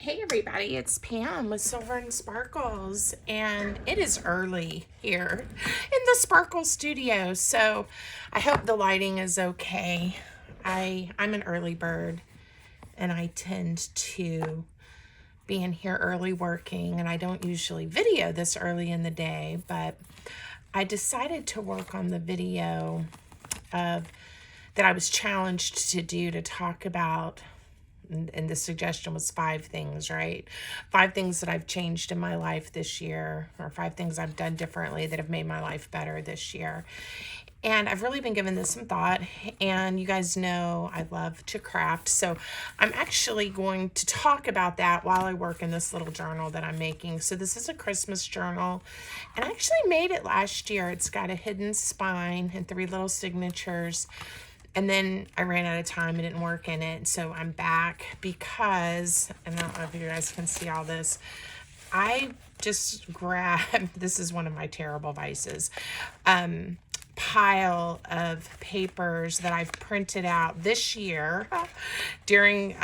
Hey everybody, it's Pam with Silver and Sparkles, and it is early here in the Sparkle studio, so I hope the lighting is okay. I'm an early bird, and I tend to be in here early working, and I don't usually video this early in the day, but I decided to work on the video of that I was challenged to do to talk about, and the suggestion was 5 things, right? 5 things that I've changed in my life this year, or 5 things I've done differently that have made my life better this year. And I've really been giving this some thought, and you guys know I love to craft, so I'm actually going to talk about that while I work in this little journal that I'm making. So this is a Christmas journal, and I actually made it last year. It's got a hidden spine and 3 little signatures. And then I ran out of time and didn't work in it. So I'm back because, and I don't know if you guys can see all this, I just grabbed, this is one of my terrible vices, pile of papers that I've printed out this year during,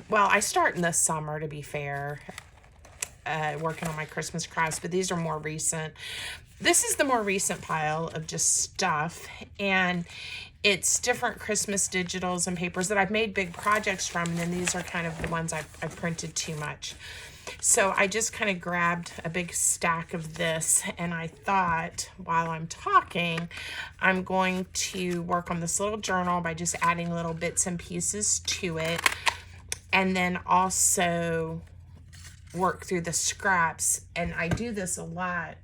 well, I start in the summer, to be fair, working on my Christmas crafts, but these are more recent. This is the more recent pile of just stuff, and it's different Christmas digitals and papers that I've made big projects from, and then these are kind of the ones I've printed too much. So I just kind of grabbed a big stack of this, and I thought while I'm talking, I'm going to work on this little journal by just adding little bits and pieces to it, and then also work through the scraps. And I do this a lot.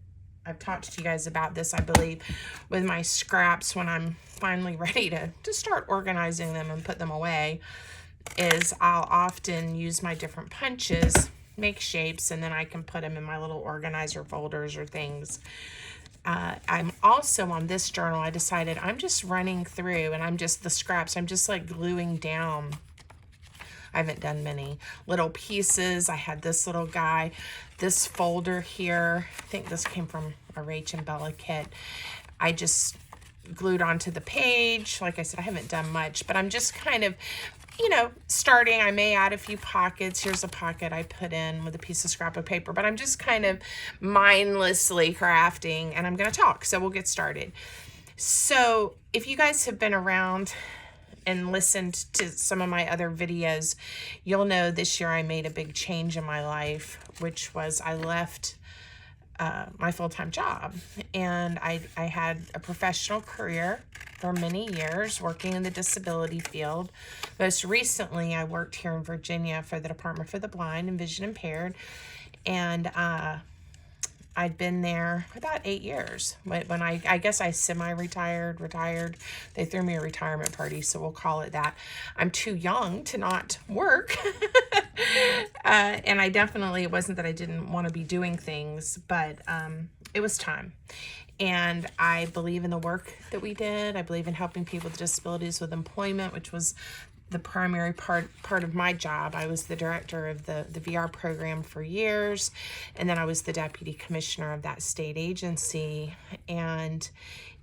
I've talked to you guys about this, I believe, with my scraps when I'm finally ready to start organizing them and put them away, is I'll often use my different punches, make shapes, and then I can put them in my little organizer folders or things. I'm also on this journal, I decided I'm just running through, and I'm just the scraps, I'm just like gluing down. I haven't done many little pieces. I had this little guy, this folder here. I think this came from a Rach and Bella kit. I just glued onto the page. Like I said, I haven't done much, but I'm just kind of, starting. I may add a few pockets. Here's a pocket I put in with a piece of scrap of paper, but I'm just kind of mindlessly crafting, and I'm going to talk. So we'll get started. So if you guys have been around and listened to some of my other videos, you'll know this year I made a big change in my life, which was I left my full-time job. And I had a professional career for many years working in the disability field. Most recently, I worked here in Virginia for the Department for the Blind and Vision Impaired. And I'd been there about 8 years. When I guess I semi-retired, retired. They threw me a retirement party, so we'll call it that. I'm too young to not work. And I definitely, it wasn't that I didn't want to be doing things, but it was time. And I believe in the work that we did. I believe in helping people with disabilities with employment, which was the primary part of my job. I was the director of the VR program for years, and then I was the deputy commissioner of that state agency, and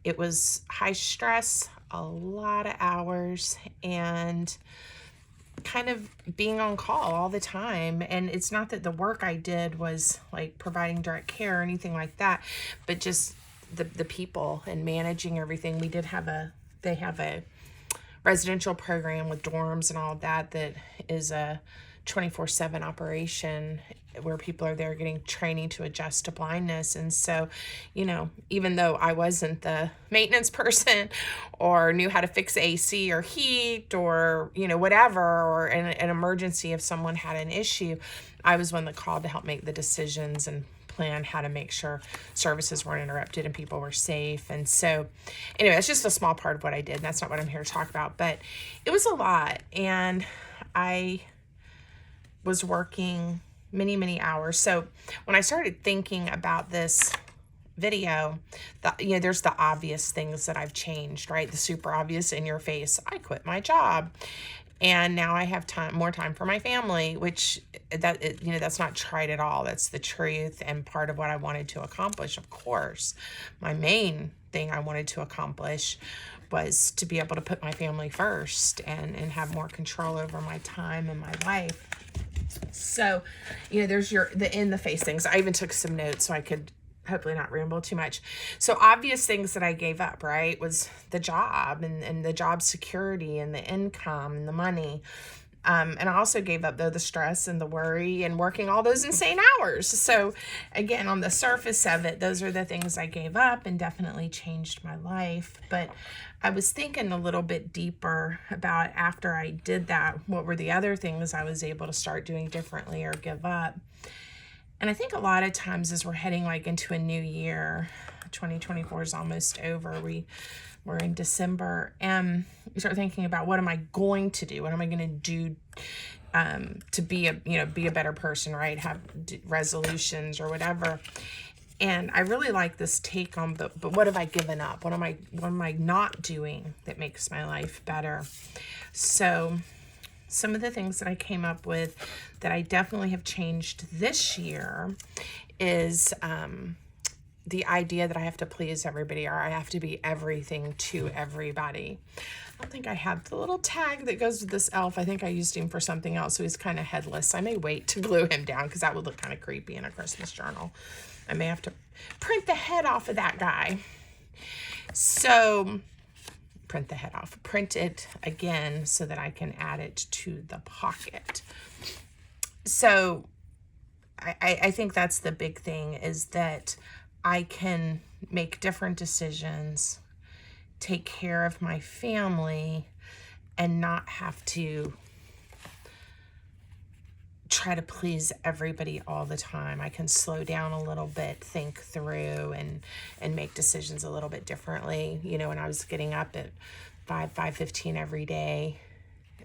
it was high stress, a lot of hours, and kind of being on call all the time. And it's not that the work I did was like providing direct care or anything like that, but just the people and managing everything. They have a residential program with dorms and all of that is a 24/7 operation where people are there getting training to adjust to blindness. And so, even though I wasn't the maintenance person or knew how to fix AC or heat or, whatever, or an emergency if someone had an issue, I was one that called to help make the decisions and plan how to make sure services weren't interrupted and people were safe. And so anyway, it's just a small part of what I did. And that's not what I'm here to talk about, but it was a lot. And I was working many, many hours. So when I started thinking about this video, there's the obvious things that I've changed, right? The super obvious in your face. I quit my job. And now I have more time for my family, which that's not trite at all. That's the truth and part of what I wanted to accomplish. Of course, my main thing I wanted to accomplish was to be able to put my family first and have more control over my time and my life. So, there's the in the face things. I even took some notes so I could hopefully not ramble too much. So obvious things that I gave up, right, was the job and the job security and the income and the money. And I also gave up, though, the stress and the worry and working all those insane hours. So again, on the surface of it, those are the things I gave up and definitely changed my life. But I was thinking a little bit deeper about, after I did that, what were the other things I was able to start doing differently or give up. And I think a lot of times as we're heading like into a new year, 2024 is almost over. We're in December, and you start thinking about, what am I going to do? What am I going to do to be a better person, right? Have resolutions or whatever. And I really like this take on, but what have I given up? What am I not doing that makes my life better? So some of the things that I came up with that I definitely have changed this year is the idea that I have to please everybody, or I have to be everything to everybody. I don't think I have the little tag that goes with this elf. I think I used him for something else, so he's kind of headless. I may wait to glue him down because that would look kind of creepy in a Christmas journal. I may have to print the head off of that guy. So print the head off, print it again so that I can add it to the pocket. So I think that's the big thing, is that I can make different decisions, take care of my family, and not have to try to please everybody all the time. I can slow down a little bit, think through, and make decisions a little bit differently. When I was getting up at 5:15 every day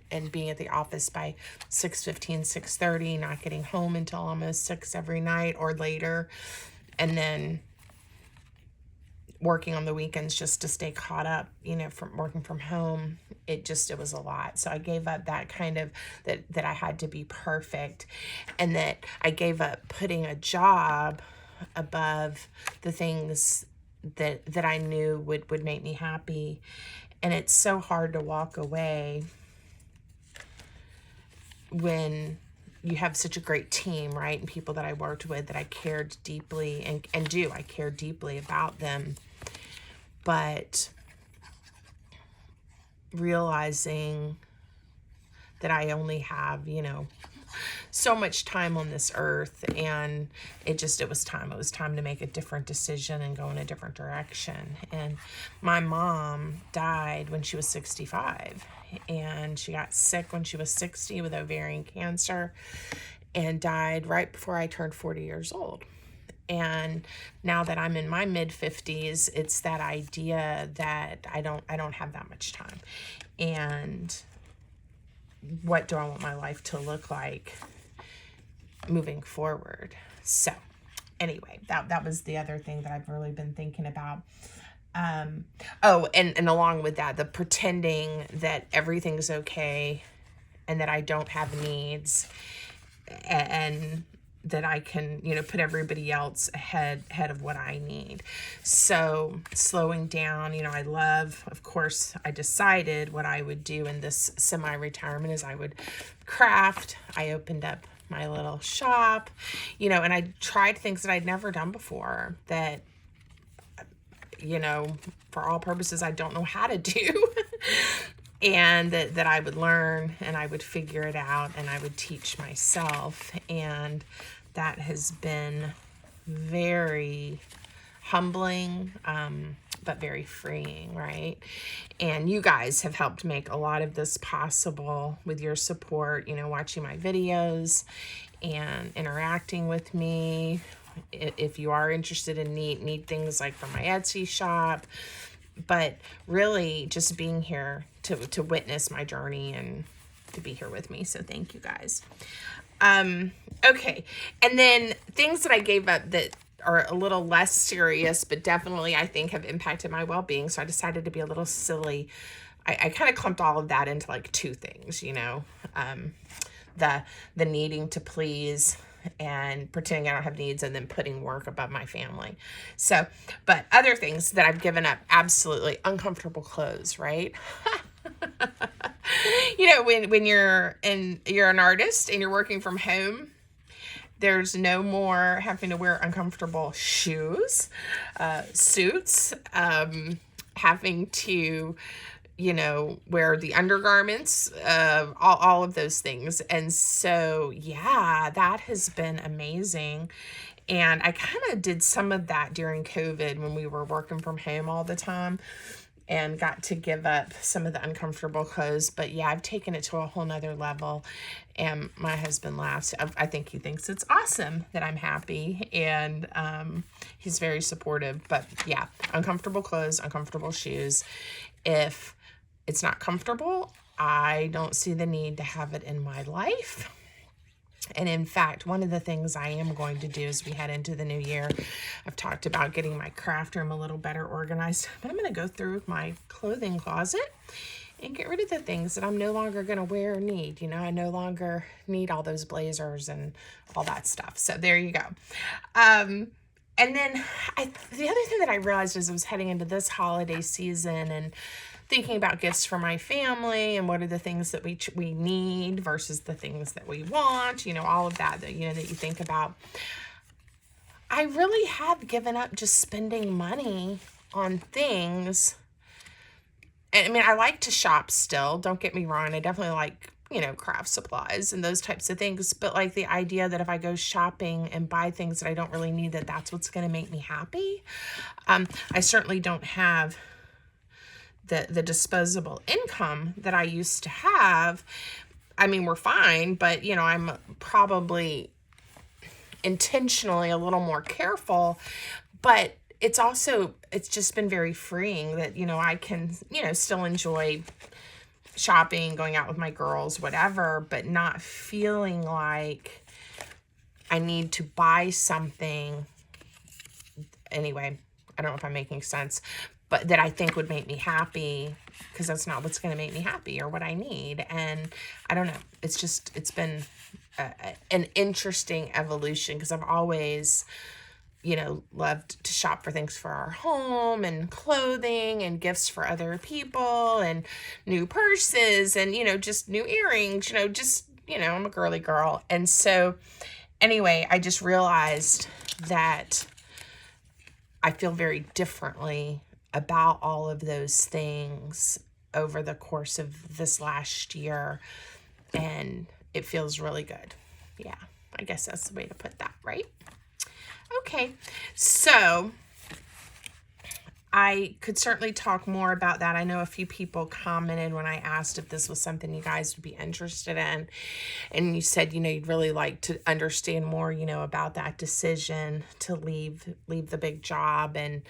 and being at the office by 6:15, 6:30, not getting home until almost 6 every night or later, and then working on the weekends just to stay caught up, from working from home. It was a lot. So I gave up that kind of, that I had to be perfect, and that I gave up putting a job above the things that I knew would make me happy. And it's so hard to walk away when you have such a great team, right? And people that I worked with that I cared deeply I care deeply about them. But realizing that I only have, so much time on this earth, and it was time. It was time to make a different decision and go in a different direction. And my mom died when she was 65, and she got sick when she was 60 with ovarian cancer, and died right before I turned 40 years old. And now that I'm in my mid-50s, it's that idea that I don't have that much time. And what do I want my life to look like moving forward? So anyway, that was the other thing that I've really been thinking about. And along with that, the pretending that everything's okay and that I don't have needs, and that I can, put everybody else ahead of what I need. So slowing down, of course, I decided what I would do in this semi-retirement is I would craft. I opened up my little shop, and I tried things that I'd never done before that, for all purposes, I don't know how to do. And that I would learn, and I would figure it out, and I would teach myself. And that has been very humbling, but very freeing, right? And you guys have helped make a lot of this possible with your support, watching my videos and interacting with me. If you are interested in neat things like from my Etsy shop, but really just being here to witness my journey and to be here with me. So thank you guys. Okay. And then things that I gave up that are a little less serious, but definitely I think have impacted my well-being. So I decided to be a little silly. I kind of clumped all of that into like two things, the needing to please and pretending I don't have needs, and then putting work above my family. So, but other things that I've given up, absolutely uncomfortable clothes, right? You know, when you're an artist and you're working from home, there's no more having to wear uncomfortable shoes, suits, having to, you know, wear the undergarments, all of those things. And so, yeah, that has been amazing. And I kind of did some of that during COVID when we were working from home all the time, and got to give up some of the uncomfortable clothes. But yeah, I've taken it to a whole nother level. And my husband laughs. I think he thinks it's awesome that I'm happy. And he's very supportive. But yeah, uncomfortable clothes, uncomfortable shoes. If it's not comfortable, I don't see the need to have it in my life. And in fact, one of the things I am going to do as we head into the new year, I've talked about getting my craft room a little better organized, but I'm going to go through my clothing closet and get rid of the things that I'm no longer going to wear or need. You know, I no longer need all those blazers and all that stuff. So there you go. And then the other thing that I realized as I was heading into this holiday season and thinking about gifts for my family and what are the things that we need versus the things that we want, you know, all of that, you know, that you think about. I really have given up just spending money on things. And I mean, I like to shop still, don't get me wrong. I definitely like, you know, craft supplies and those types of things. But like the idea that if I go shopping and buy things that I don't really need, that's what's going to make me happy. I certainly don't have the disposable income that I used to have. I mean, we're fine, but you know, I'm probably intentionally a little more careful, but it's just been very freeing that, you know, I can, you know, still enjoy shopping, going out with my girls, whatever, but not feeling like I need to buy something. Anyway, I don't know if I'm making sense, but that I think would make me happy, because that's not what's going to make me happy or what I need. And I don't know. It's been an interesting evolution, because I've always, you know, loved to shop for things for our home and clothing and gifts for other people and new purses and, you know, just new earrings, you know, I'm a girly girl. And so anyway, I just realized that I feel very differently about all of those things over the course of this last year, and it feels really good. Yeah, I guess that's the way to put that, right? Okay, so I could certainly talk more about that. I know a few people commented when I asked if this was something you guys would be interested in, and you said, you know, you'd really like to understand more, you know, about that decision to leave the big job and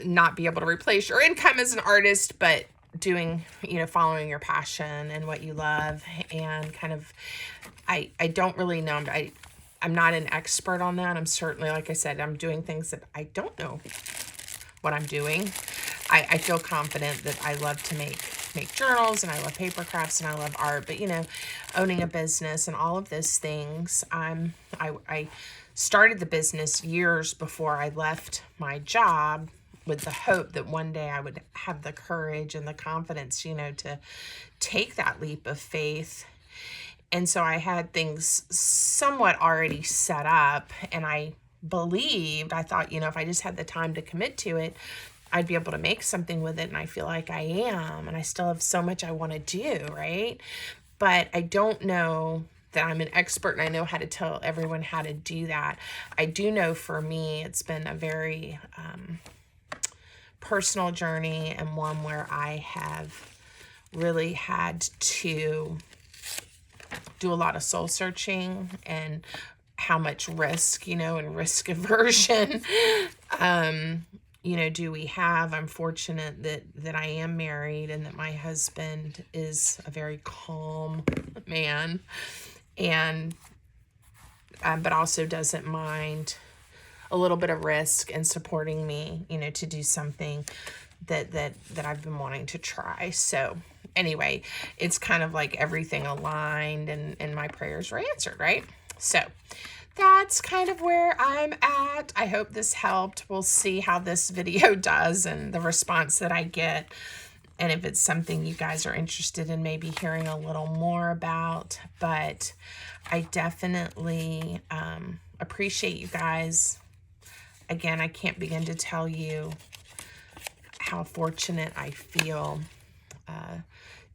not be able to replace your income as an artist, but doing, you know, following your passion and what you love. And kind of, I don't really know. I'm not an expert on that. I'm certainly, like I said, I'm doing things that I don't know what I'm doing. I feel confident that I love to make journals, and I love paper crafts, and I love art, but you know, owning a business and all of those things, I started the business years before I left my job, with the hope that one day I would have the courage and the confidence, you know, to take that leap of faith. And so I had things somewhat already set up, and I thought, you know, if I just had the time to commit to it, I'd be able to make something with it. And I feel like I am, and I still have so much I want to do, right? But I don't know that I'm an expert and I know how to tell everyone how to do that. I do know for me, it's been a very personal journey, and one where I have really had to do a lot of soul searching and how much risk, you know, and risk aversion, you know, do we have. I'm fortunate that I am married and that my husband is a very calm man, and but also doesn't mind a little bit of risk and supporting me, you know, to do something that I've been wanting to try. So anyway, it's kind of like everything aligned and my prayers were answered, right? So that's kind of where I'm at. I hope this helped. We'll see how this video does and the response that I get. And if it's something you guys are interested in maybe hearing a little more about. But I definitely appreciate you guys. Again, I can't begin to tell you how fortunate I feel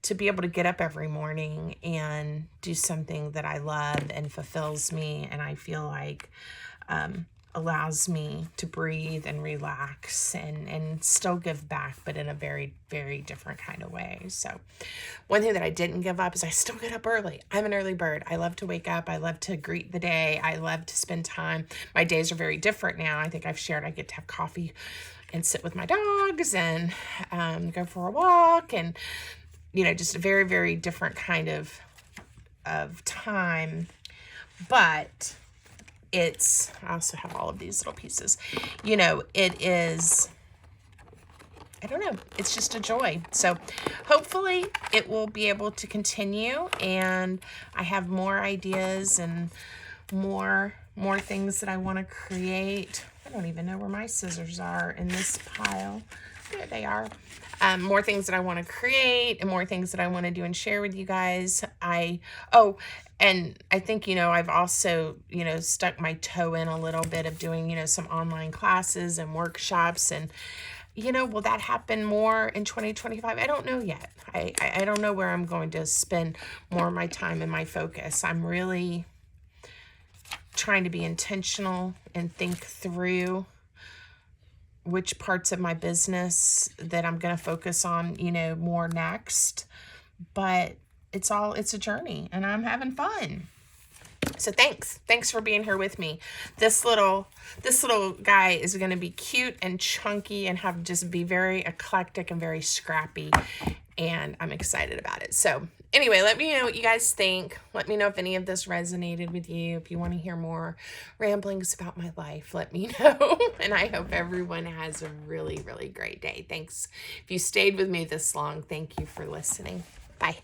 to be able to get up every morning and do something that I love and fulfills me, and I feel like allows me to breathe and relax and still give back, but in a very, very different kind of way. So one thing that I didn't give up is I still get up early. I'm an early bird. I love to wake up. I love to greet the day. I love to spend time. My days are very different now. I think I've shared I get to have coffee and sit with my dogs and go for a walk, and just a very, very different kind of time. But I also have all of these little pieces. It is, I don't know, it's just a joy. So hopefully it will be able to continue, and I have more ideas and more things that I want to create. I don't even know where my scissors are in this pile. There they are. More things that I want to create and more things that I want to do and share with you guys. And I think, I've also, stuck my toe in a little bit of doing, some online classes and workshops, and, will that happen more in 2025? I don't know yet. I don't know where I'm going to spend more of my time and my focus. I'm really trying to be intentional and think through which parts of my business that I'm going to focus on, more next. But it's a journey, and I'm having fun. So thanks for being here with me. This little guy is going to be cute and chunky and just be very eclectic and very scrappy, and I'm excited about it. So anyway, let me know what you guys think. Let me know if any of this resonated with you. If you want to hear more ramblings about my life, let me know. And I hope everyone has a really, really great day. Thanks. If you stayed with me this long, thank you for listening. Bye.